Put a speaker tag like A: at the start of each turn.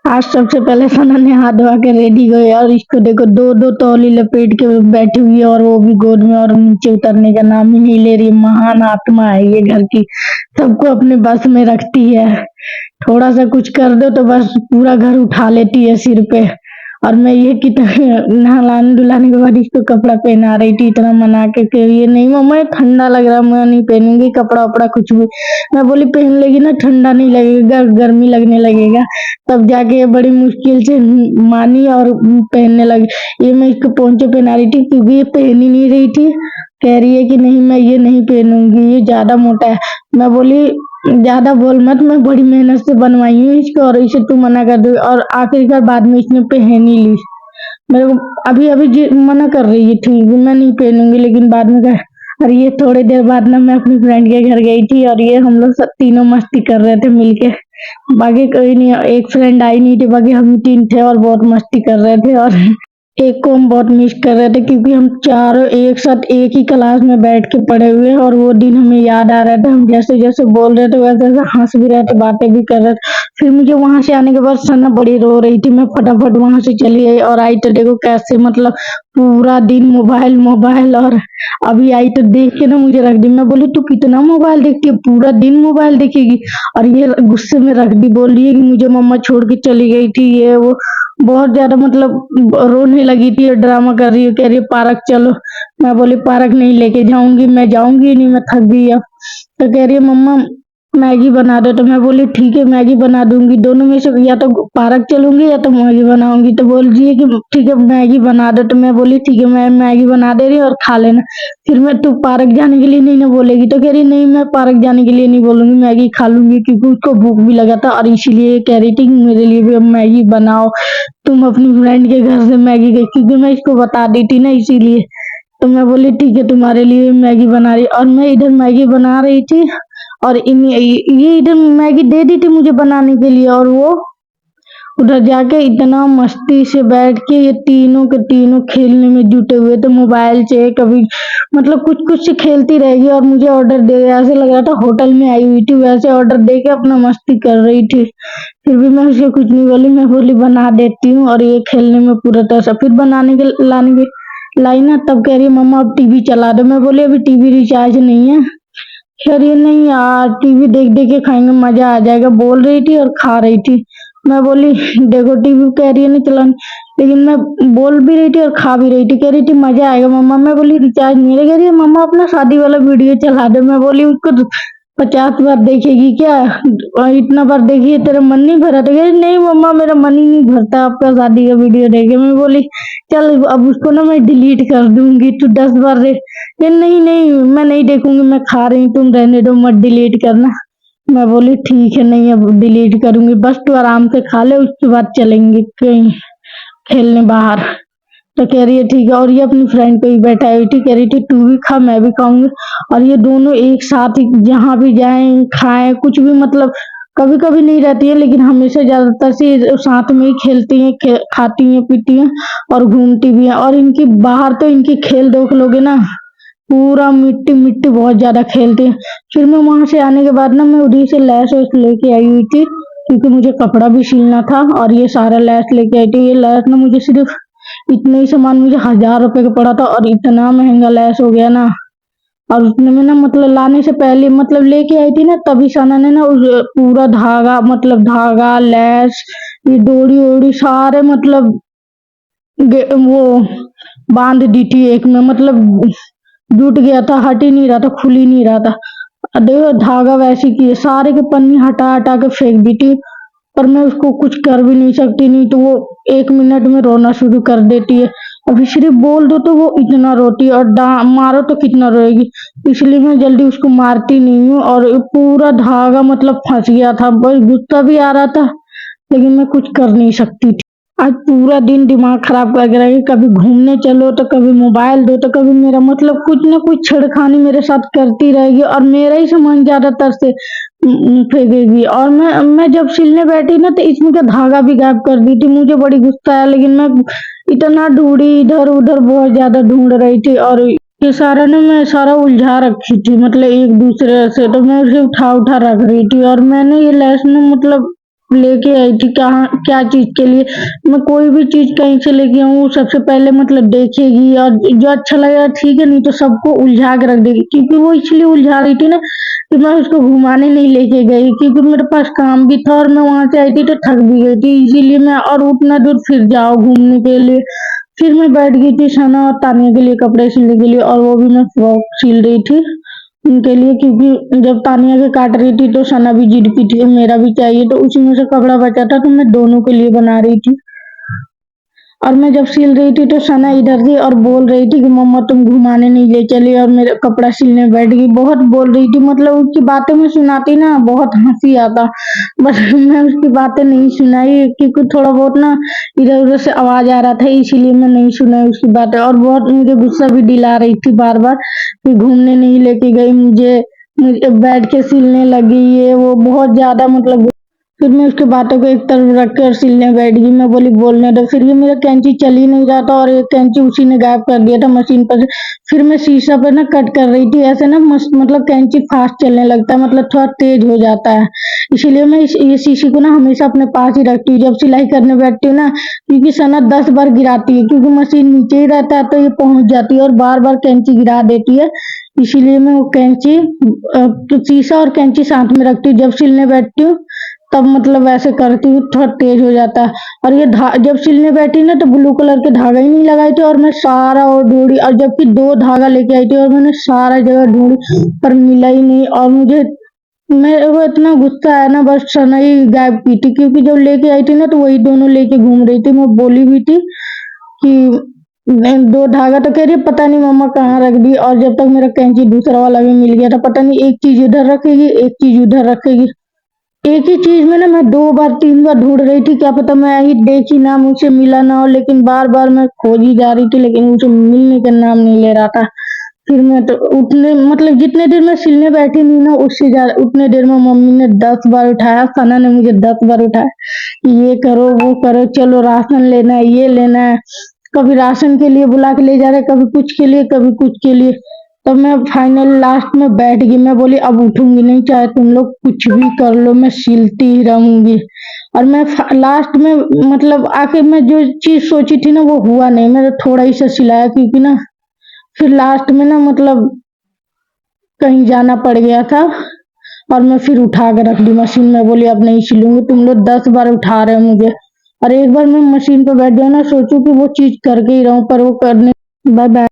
A: आज सबसे पहले सना ने हाथ धोआ के रेडी गए और इसको देखो दो दो तौली लपेट के बैठी हुई है और वो भी गोद में, और नीचे उतरने का नाम ही नहीं ले रही। महान आत्मा है ये घर की, सबको अपने बस में रखती है। थोड़ा सा कुछ कर दो तो बस पूरा घर उठा लेती है सिर पे। और मैं ये कि नहलाने धुलाने के बाद इसको कपड़ा पहना रही थी, इतना मना के कि ये नहीं मम्मा ये ठंडा लग रहा, मैं नहीं पहनूंगी कपड़ा वपड़ा कुछ भी। मैं बोली पहन लेगी ना, ठंडा नहीं लगेगा, गर्मी लगने लगेगा। तब जाके ये बड़ी मुश्किल से मानी और पहनने लगी। ये मैं इसको पोंचे पहना रही थी क्योंकि ये पहन ही नहीं रही थी। कह रही है कि नहीं मैं ये नहीं पहनूंगी, ये ज्यादा मोटा है। मैं बोली ज्यादा बोल मत, मैं बड़ी मेहनत से बनवाई हूँ इसको और इसे तू मना कर दे। और आखिरकार बाद में इसने पहन ही ली। मेरे को अभी अभी मना कर रही थी कि मैं नहीं पहनूंगी, लेकिन बाद में और ये थोड़ी देर बाद ना मैं अपनी फ्रेंड के घर गई थी और ये हम लोग सब तीनों मस्ती कर रहे थे मिलके। बाकी कोई नहीं, एक फ्रेंड आई नहीं थी, बाकी हम तीन थे और बहुत मस्ती कर रहे थे। और एक को हम बहुत मिस कर रहे थे क्योंकि हम चारों एक साथ एक ही क्लास में बैठ के पढ़े हुए हैं और वो दिन हमें याद आ रहा था। हम जैसे जैसे बोल रहे थे वैसे वैसे हंस भी रहे थे, बातें भी कर रहे थे। फिर मुझे वहां से आने के बाद सना बड़ी रो रही थी, मैं फटाफट वहां से चली आई और आई तो देखो कैसे मतलब पूरा दिन मोबाइल मोबाइल। और अभी आई तो देख के ना मुझे रख दी। मैं बोली तू कितना मोबाइल देखती है, पूरा दिन मोबाइल देखेगी। और ये गुस्से में रख दी, बोल रही है कि मुझे मम्मा छोड़ के चली गई थी, ये वो बहुत ज्यादा मतलब रोने लगी थी और ड्रामा कर रही है। कह रही है पार्क चलो। मैं बोली पार्क नहीं लेके जाऊंगी, मैं जाऊंगी नहीं, मैं थक गई अब। तो कह रही है मम्मा मैगी बना दो। तो मैं बोली ठीक है मैगी बना दूंगी, दोनों में से या तो पार्क चलूंगी या तो मैगी बनाऊंगी। तो बोल रही है कि ठीक है मैगी बना दो। तो मैं बोली ठीक है मैं मैगी बना दे रही हूँ और खा लेना। फिर मैं तू पार्क जाने के लिए नहीं ना बोलेगी। तो कह रही नहीं मैं पार्क जाने के लिए नहीं बोलूंगी, मैगी खा लूंगी, क्योंकि उसको भूख भी लगा था और इसीलिए कह रही थी कि मेरे लिए भी अब मैगी बनाओ, तुम अपनी फ्रेंड के घर से मैगी गई, क्योंकि मैं इसको बता दी थी ना इसीलिए। तो मैं बोली ठीक है तुम्हारे लिए मैगी बना रही। और मैं इधर मैगी बना रही थी और ये इधर मैगी दे दी थी मुझे बनाने के लिए, और वो उधर जाके इतना मस्ती से बैठ के ये तीनों के तीनों खेलने में जुटे हुए थे मोबाइल से। कभी मतलब कुछ कुछ से खेलती रहेगी और मुझे ऑर्डर दे, ऐसे लग रहा था होटल में आई हुई थी, वैसे ऑर्डर दे के अपना मस्ती कर रही थी। फिर भी मैं उसको कुछ नहीं बोली, मैं बोली बना देती हूँ। और ये खेलने में पूरा तरह फिर बनाने के लाने के लाई ना, तब कह रही है मम्मा अब टीवी चला दो। मैं बोली अभी टीवी रिचार्ज नहीं है। कह रही है नहीं यार टीवी देख देख के खाएंगे मजा आ जाएगा, बोल रही थी और खा रही थी। मैं बोली देखो टीवी कह रही है नहीं चलानी, लेकिन मैं बोल भी रही थी और खा भी रही थी। कह रही थी मजा आएगा मम्मा। मैं बोली रिचार्ज नहीं है। कह रही है मम्मा अपना शादी वाला वीडियो चला दे। मैं बोली उसको 50 बार देखेगी क्या, और इतना बार देखी है तेरा मन नहीं भरा। तो कह रही नहीं मम्मा मेरा मन ही नहीं भरता आपका शादी का वीडियो देखे। मैं बोली चल अब उसको ना मैं डिलीट कर दूंगी, तू 10 बार देख। ये नहीं नहीं मैं नहीं देखूंगी, मैं खा रही हूँ, तुम रहने दो मत डिलीट करना। मैं बोली ठीक है नहीं अब डिलीट करूंगी, बस तू आराम से खा ले, उसके बाद चलेंगे कहीं खेलने बाहर। तो कह रही है ठीक है। और ये अपनी फ्रेंड को ही बैठाई हुई थी, कह रही थी तू भी खा मैं भी खाऊंगी। और ये दोनों एक साथ ही जहाँ भी जाएं खाएं कुछ भी मतलब कभी कभी नहीं रहती है, लेकिन हमेशा ज्यादातर से साथ में ही खेलती हैं, खाती हैं पीती हैं और घूमती भी हैं। और इनकी बाहर तो इनकी खेल देख लोगे ना, पूरा मिट्टी मिट्टी बहुत ज्यादा खेलते हैं। फिर मैं वहां से आने के बाद ना मैं उधर से लैस वैस लेके आई हुई थी, क्योंकि मुझे कपड़ा भी सिलना था और ये सारा लैस लेके आई थी। ये लैस ना मुझे सिर्फ इतने ही सामान मुझे 1000 रुपए का पड़ा था और इतना महंगा लैस हो गया ना। और उसने में ना मतलब लाने से पहले मतलब लेके आई थी ना, तभी सना ने ना उस पूरा धागा मतलब धागा लैस ये डोरी ओड़ी सारे मतलब वो बांध दी थी एक में, मतलब जुट गया था, हट ही नहीं रहा था, खुल ही नहीं रहा था। देखो धागा वैसे की सारे के पन्नी हटा हटा के फेंक दी थी, पर मैं उसको कुछ कर भी नहीं सकती, नहीं तो वो 1 मिनट में रोना शुरू कर देती है। अभी सिर्फ बोल दो तो वो इतना रोती है और मारो तो कितना रोएगी, इसलिए मैं जल्दी उसको मारती नहीं हूँ। और पूरा धागा मतलब फंस गया था, बस गुस्सा भी आ रहा था लेकिन मैं कुछ कर नहीं सकती थी। आज पूरा दिन दिमाग खराब करके रखी, कभी घूमने चलो तो कभी मोबाइल दो तो कभी मेरा मतलब कुछ ना कुछ छेड़खानी मेरे साथ करती रहेगी और मेरा ही सामान ज्यादातर से फेंकेगी। और मैं जब सिलने बैठी ना तो इसमें का धागा भी गायब कर दी थी, मुझे बड़ी गुस्सा आया, लेकिन मैं इतना ढूंढी इधर उधर बहुत ज्यादा ढूंढ रही थी। और ये सारा ना मैं सारा उलझा रखी थी मतलब एक दूसरे से, तो मैं उसे उठा उठा रख रही थी। और मैंने ये लेस ना मतलब लेके आई थी, कहाँ क्या चीज के लिए। मैं कोई भी चीज कहीं से लेके आऊँ सबसे पहले मतलब देखेगी, और जो अच्छा लगेगा ठीक है, नहीं तो सबको उलझा के रख देगी। क्योंकि वो इसलिए उलझा रही थी ना कि मैं उसको घुमाने नहीं लेके गई, क्योंकि मेरे पास काम भी था और मैं वहां से आई थी तो थक भी गई थी, इसीलिए मैं, और उतना दूर फिर जाओ घूमने के लिए। फिर मैं बैठ गई थी सना और तानिया के लिए कपड़े सिलने के लिए, और वो भी मैं फ्रॉक सिल रही थी उनके लिए, क्योंकि जब तानिया के काट रही थी तो सना भी जिद की थी मेरा भी चाहिए, तो उसी में से कपड़ा बचा था तो मैं दोनों के लिए बना रही थी। और मैं जब सिल रही थी तो सना इधर थी और बोल रही थी कि मम्मा तुम घुमाने नहीं ले चली, और मेरा कपड़ा सिलने बैठ गई, बहुत बोल रही थी, मतलब उसकी बातें मैं सुनाती ना बहुत हंसी आता, बट मैं उसकी बातें नहीं सुनाई, क्योंकि थोड़ा बहुत ना इधर उधर से आवाज आ रहा था, इसीलिए मैं नहीं सुनाई उसकी बातें। और बहुत मुझे गुस्सा भी दिला रही थी बार बार कि घूमने नहीं लेके गई मुझे बैठ के सिलने लगी, ये वो बहुत ज्यादा मतलब। फिर मैं उसकी बातों को एक तरफ रख कर सिलने बैठ गई। मैं बोली बोलने दो, फिर भी मेरा कैंची चल ही नहीं रहा था, और एक कैंची उसी ने गायब कर दिया था मशीन पर से। फिर मैं शीशा पर ना कट कर रही थी, ऐसे ना मतलब कैंची फास्ट चलने लगता है, मतलब थोड़ा तेज हो जाता है। इसीलिए मैं ये शीशी को ना हमेशा अपने पास ही रखती हूँ जब सिलाई करने बैठती हूँ ना, क्योंकि सना 10 बार गिराती है, क्योंकि मशीन नीचे ही रहता है तो ये पहुंच जाती है और बार बार कैंची गिरा देती है। इसीलिए मैं वो कैंची तो शीशा और कैंची साथ में रखती हूँ, जब सिलने बैठती हूँ तब मतलब ऐसे करती हूँ, थोड़ा तेज हो जाता है। और ये जब सिलने बैठी ना तो ब्लू कलर के धागा ही नहीं लगाए थे, और मैं सारा और ढूंढी, और जबकि 2 धागा लेके आई थी और मैंने सारा जगह ढूंढी पर मिला ही नहीं। और मुझे मेरे को इतना गुस्सा आया ना, बस सना ही गायब की थी, क्योंकि जब लेके आई थी ना तो वही दोनों लेके घूम रही थी। मैं बोली भी थी कि 2 धागा, तो कह रही पता नहीं मम्मा कहाँ रख दी, और जब तक मेरा कैंची दूसरा वाला भी मिल गया था, पता नहीं एक चीज इधर रखेगी एक चीज उधर रखेगी, एक ही चीज में ना मैं 2 बार 3 बार ढूंढ रही थी, क्या पता मैं ही देखी ना, मुझे मिला ना हो, लेकिन बार बार मैं खोजी जा रही थी, लेकिन मुझे मिलने का नाम नहीं ले रहा था। फिर मैं तो उतने मतलब जितने देर मैं सिलने बैठी नहीं ना, उससे ज्यादा उतने देर में मम्मी ने 10 बार उठाया, सना ने मुझे 10 बार उठाया, ये करो वो करो, चलो राशन लेना है ये लेना है, कभी राशन के लिए बुला के ले जा रहे, कभी कुछ के लिए कभी कुछ के लिए। तब मैं फाइनल लास्ट में बैठ गई, मैं बोली अब उठूंगी नहीं, चाहे तुम लोग कुछ भी कर लो, मैं सिलती ही रहूंगी। और मैं लास्ट में मतलब आखिर में जो चीज सोची थी ना वो हुआ नहीं, मैंने थोड़ा ही सा सिलाया, क्योंकि ना फिर लास्ट में ना मतलब कहीं जाना पड़ गया था, और मैं फिर उठा के रख दी मशीन में, बोली अब नहीं सिलूंगी, तुम लोग 10 बार उठा रहे हो मुझे। और एक बार मैं मशीन पे बैठ जाऊँ ना, सोचूं कि वो चीज करके ही रहूं, पर वो करने। Bye bye.